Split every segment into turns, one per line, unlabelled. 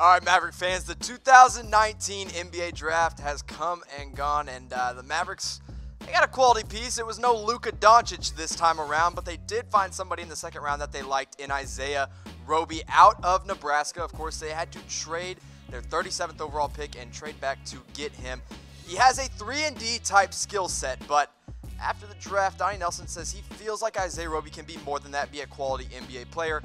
All right, Maverick fans, the 2019 NBA draft has come and gone, and the Mavericks, they got a quality piece. It was no Luka Doncic this time around, but they did find somebody in the second round that they liked in Isaiah Roby out of Nebraska. Of course, they had to trade their 37th overall pick and trade back to get him. He has a 3-and-D type skill set, but after the draft, Donnie Nelson says he feels like Isaiah Roby can be more than that, be a quality NBA player.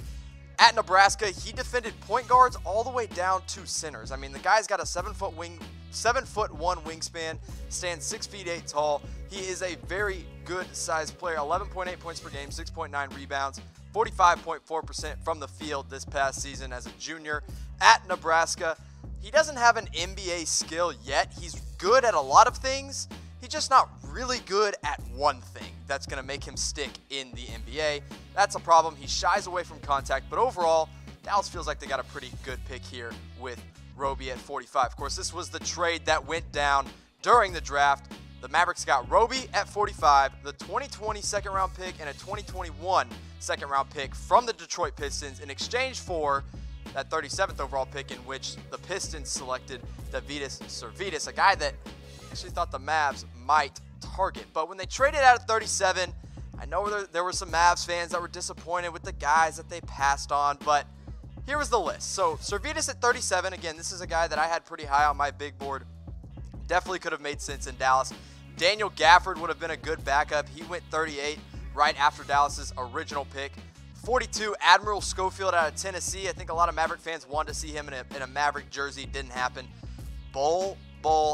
At Nebraska, he defended point guards all the way down to centers. I mean, the guy's got a 7'1" wingspan, stands 6 feet 8 tall. He is a very good sized player. 11.8 points per game, 6.9 rebounds, 45.4% from the field this past season as a junior at Nebraska. He doesn't have an NBA skill yet. He's good at a lot of things. He's just not really good at one thing that's going to make him stick in the NBA. That's a problem. He shies away from contact, but overall, Dallas feels like they got a pretty good pick here with Roby at 45. Of course, this was the trade that went down during the draft. The Mavericks got Roby at 45, the 2020 second-round pick, and a 2021 second-round pick from the Detroit Pistons in exchange for that 37th overall pick in which the Pistons selected Davidas Sirvydis, a guy that actually thought the Mavs might target. But when they traded out at 37, I know there were some Mavs fans that were disappointed with the guys that they passed on, but here was the list. So Sirvydis at 37, again, this is a guy that I had pretty high on my big board. Definitely could have made sense in Dallas. Daniel Gafford would have been a good backup. He went 38 right after Dallas's original pick. 42, Admiral Schofield out of Tennessee. I think a lot of Maverick fans wanted to see him in a Maverick jersey. Didn't happen. Bull,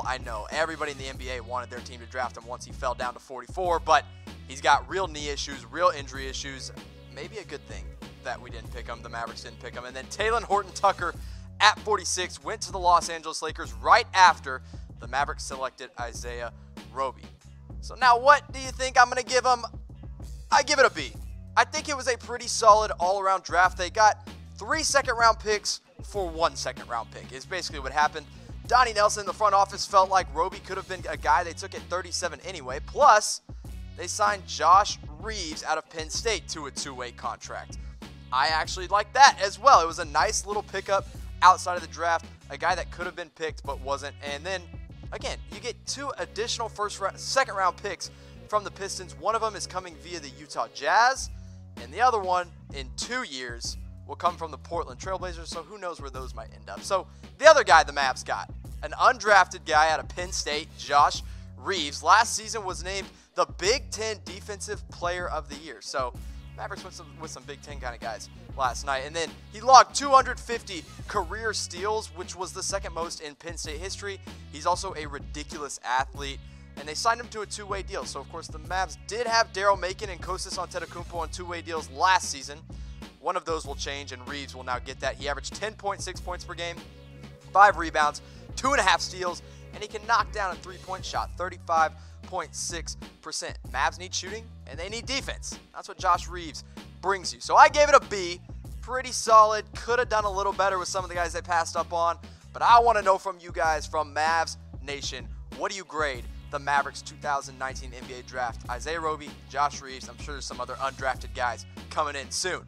I know. Everybody in the NBA wanted their team to draft him once he fell down to 44, but he's got real knee issues, real injury issues. Maybe a good thing that we didn't pick him. The Mavericks didn't pick him. And then Talen Horton-Tucker at 46 went to the Los Angeles Lakers right after the Mavericks selected Isaiah Roby. So now what do you think I'm going to give him? I give it a B. I think it was a pretty solid all-around draft. They got 3 second-round picks for 1 second-round pick is basically what happened. Donnie Nelson in the front office felt like Roby could have been a guy they took at 37 anyway. Plus, they signed Josh Reaves out of Penn State to a 2-way contract. I actually like that as well. It was a nice little pickup outside of the draft, a guy that could have been picked but wasn't. And then, again, you get 2 additional second-round picks from the Pistons. One of them is coming via the Utah Jazz, and the other one in 2 years will come from the Portland Trailblazers, so who knows where those might end up. So the other guy the Mavs got, an undrafted guy out of Penn State, Josh Reaves. Last season was named the Big Ten Defensive Player of the Year. So Mavericks with some Big Ten kind of guys last night. And then he logged 250 career steals, which was the second most in Penn State history. He's also a ridiculous athlete. And they signed him to a 2-way deal. So, of course, the Mavs did have Daryl Macon and Kostas Antetokounmpo on 2-way deals last season. One of those will change, and Reaves will now get that. He averaged 10.6 points per game, 5 rebounds, 2.5 steals, and he can knock down a 3-point shot, 35.6%. Mavs need shooting, and they need defense. That's what Josh Reaves brings you. So I gave it a B. Pretty solid. Could have done a little better with some of the guys they passed up on. But I want to know from you guys, from Mavs Nation, what do you grade the Mavericks 2019 NBA draft? Isaiah Roby, Josh Reaves. I'm sure there's some other undrafted guys coming in soon.